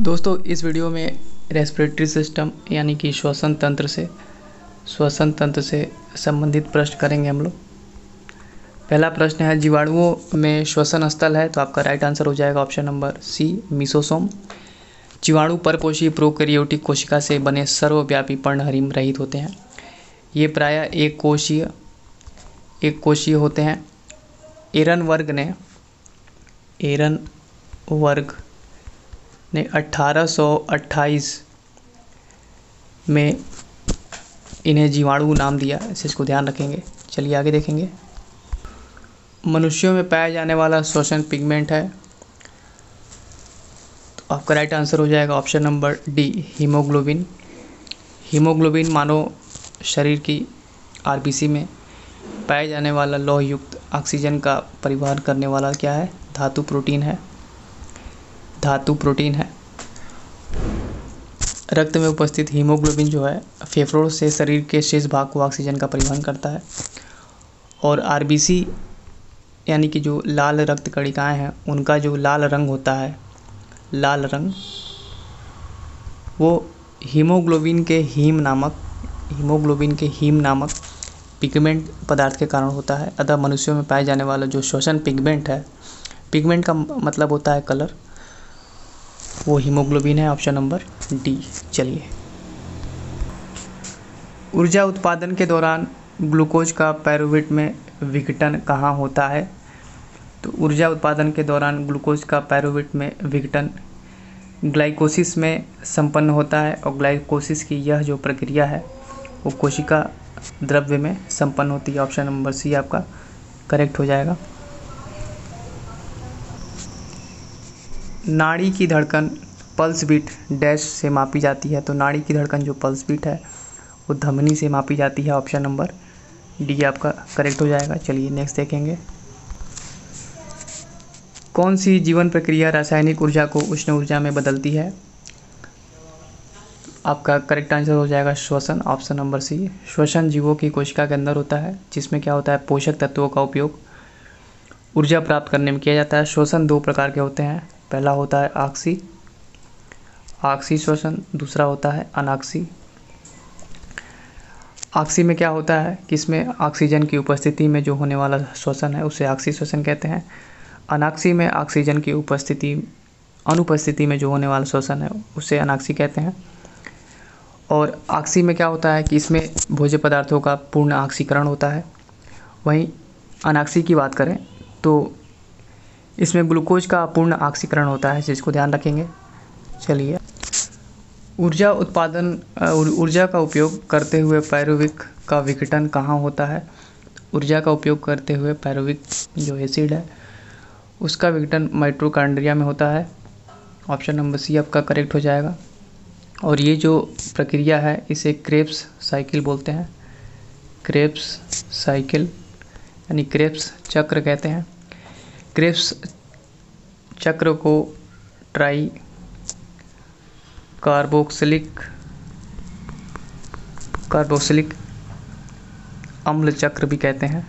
दोस्तों इस वीडियो में रेस्पिरेटरी सिस्टम यानी कि श्वसन तंत्र से संबंधित प्रश्न करेंगे हम लोग। पहला प्रश्न है, जीवाणुओं में श्वसन स्थल है? तो आपका राइट आंसर हो जाएगा ऑप्शन नंबर सी, मीसोसोम। जीवाणु परकोशीय प्रोकैरियोटिक कोशिका से बने सर्वव्यापी पर्णहरिम रहित होते हैं। ये प्रायः एक कोशीय होते हैं। एरन वर्ग ने 1828 में इन्हें जीवाणु नाम दिया, इसको ध्यान रखेंगे। चलिए आगे देखेंगे। मनुष्यों में पाया जाने वाला श्वसन पिगमेंट है, तो आपका राइट आंसर हो जाएगा option number D, haemoglobin. Haemoglobin मानव शरीर की आरबीसी में पाया जाने वाला लौह युक्त ऑक्सीजन का परिवहन करने वाला क्या है? धातु प्रोटीन है। रक्त में उपस्थित हीमोग्लोबिन जो है फेफड़ों से शरीर के शेष भाग को ऑक्सीजन का परिवहन करता है। और आरबीसी यानी कि जो लाल रक्त कणिकाएं हैं, उनका जो लाल रंग होता है, लाल रंग, वो हीमोग्लोबिन के हीम नामक पिगमेंट पदार्थ के कारण होता है। अतः मनुष्यों में पाए जाने वाला जो श्वसन पिगमेंट है, पिगमेंट का मतलब होता है कलर, वो हीमोग्लोबिन है, ऑप्शन नंबर डी। चलिए, ऊर्जा उत्पादन के दौरान ग्लूकोज का पायरुवेट में विघटन कहाँ होता है? तो ऊर्जा उत्पादन के दौरान ग्लूकोज का पायरुवेट में विघटन ग्लाइकोसिस में संपन्न होता है। और ग्लाइकोसिस की यह जो प्रक्रिया है वो कोशिका द्रव्य में संपन्न होती है। ऑप्शन नंबर सी आपका करेक्ट हो जाएगा। नाड़ी की धड़कन पल्स बीट डैश से मापी जाती है। तो नाड़ी की धड़कन जो पल्स बीट है वो धमनी से मापी जाती है। ऑप्शन नंबर डी आपका करेक्ट हो जाएगा। चलिए नेक्स्ट देखेंगे। कौन सी जीवन प्रक्रिया रासायनिक ऊर्जा को उष्ण ऊर्जा में बदलती है? आपका करेक्ट आंसर हो जाएगा श्वसन, ऑप्शन नंबर सी। श्वसन जीवों की कोशिका के अंदर होता है, जिसमें क्या होता है, पोषक तत्वों का उपयोग ऊर्जा प्राप्त करने में किया जाता है। श्वसन दो प्रकार के होते हैं। पहला होता है आक्सी श्वसन, दूसरा होता है अनाक्सी। आक्सी में क्या होता है कि इसमें ऑक्सीजन की उपस्थिति में जो होने वाला श्वसन है उसे आक्सी श्वसन कहते हैं। अनाक्सी में ऑक्सीजन की अनुपस्थिति में जो होने वाला श्वसन है उसे अनाक्सी कहते हैं। और आक्सी में क्या होता है कि इसमें भोज्य पदार्थों का पूर्ण ऑक्सीकरण होता है। वहीं अनाक्सी की बात करें तो इसमें ग्लूकोज का पूर्ण ऑक्सीकरण होता है, जिसको ध्यान रखेंगे। चलिए, ऊर्जा का उपयोग करते हुए पायरुविक का विघटन कहाँ होता है? ऊर्जा का उपयोग करते हुए पायरुविक जो एसिड है उसका विघटन माइटोकॉन्ड्रिया में होता है। ऑप्शन नंबर सी आपका करेक्ट हो जाएगा। और ये जो प्रक्रिया है इसे क्रेब्स साइकिल बोलते हैं। क्रेब्स साइकिल यानी क्रेब्स चक्र कहते हैं। क्रेब्स चक्र को ट्राई कार्बोक्सिलिक अम्ल चक्र भी कहते हैं।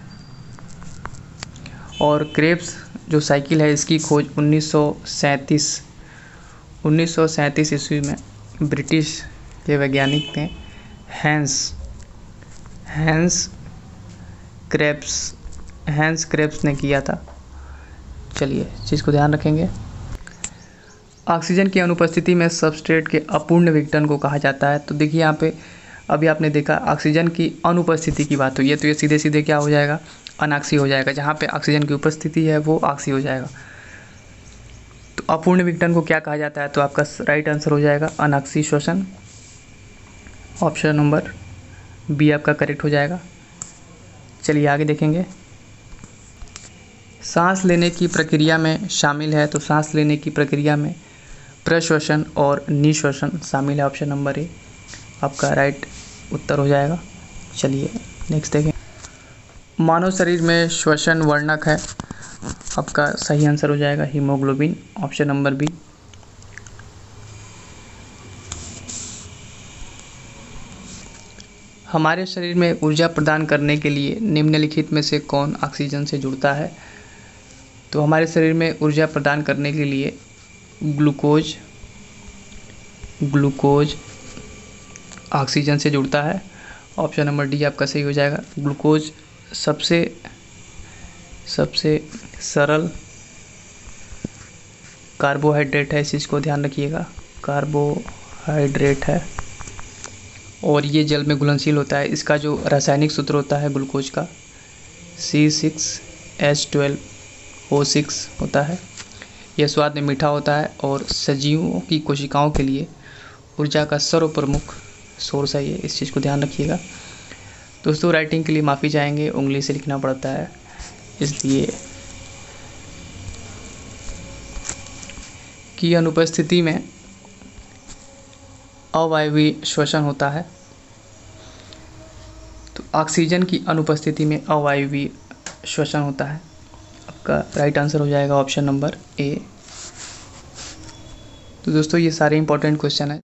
और क्रेब्स जो साइकिल है इसकी खोज 1937 ईस्वी में ब्रिटिश के वैज्ञानिक थे हैंस क्रेब्स ने किया था। चलिए चीज़ को ध्यान रखेंगे। ऑक्सीजन की अनुपस्थिति में सबस्ट्रेट के अपूर्ण विघटन को कहा जाता है। तो देखिए यहाँ पे अभी आपने देखा ऑक्सीजन की अनुपस्थिति की बात हुई है, तो ये सीधे सीधे क्या हो जाएगा, अनाक्सी हो जाएगा। जहाँ पे ऑक्सीजन की उपस्थिति है वो ऑक्सी हो जाएगा। तो अपूर्ण विघटन को क्या कहा जाता है? तो आपका राइट आंसर हो जाएगा अनाक्सी श्वसन, ऑप्शन नंबर बी आपका करेक्ट हो जाएगा। चलिए आगे देखेंगे। सांस लेने की प्रक्रिया में शामिल है, तो सांस लेने की प्रक्रिया में प्रश्वसन और निश्वसन शामिल है। ऑप्शन नंबर ए आपका राइट उत्तर हो जाएगा। चलिए नेक्स्ट देखें। मानव शरीर में श्वसन वर्णक है, आपका सही आंसर हो जाएगा हीमोग्लोबिन, ऑप्शन नंबर बी। हमारे शरीर में ऊर्जा प्रदान करने के लिए निम्नलिखित में से कौन ऑक्सीजन से जुड़ता है? तो हमारे शरीर में ऊर्जा प्रदान करने के लिए ग्लूकोज, ग्लूकोज ऑक्सीजन से जुड़ता है। ऑप्शन नंबर डी आपका सही हो जाएगा। ग्लूकोज सबसे सरल कार्बोहाइड्रेट है, इस चीज़ को ध्यान रखिएगा, कार्बोहाइड्रेट है और ये जल में घुलनशील होता है। इसका जो रासायनिक सूत्र होता है ग्लूकोज का C6H12O6 होता है। यह स्वाद में मीठा होता है और सजीवों की कोशिकाओं के लिए ऊर्जा का सर्वप्रमुख सोर्स है ये, इस चीज़ को ध्यान रखिएगा। दोस्तों राइटिंग के लिए माफ़ी चाहेंगे, उंगली से लिखना पड़ता है इसलिए। की अनुपस्थिति में अवायवीय श्वसन होता है। तो ऑक्सीजन की अनुपस्थिति में अवायवीय श्वसन होता है। आपका राइट आंसर हो जाएगा ऑप्शन नंबर ए। तो दोस्तों ये सारे इंपॉर्टेंट क्वेश्चन है।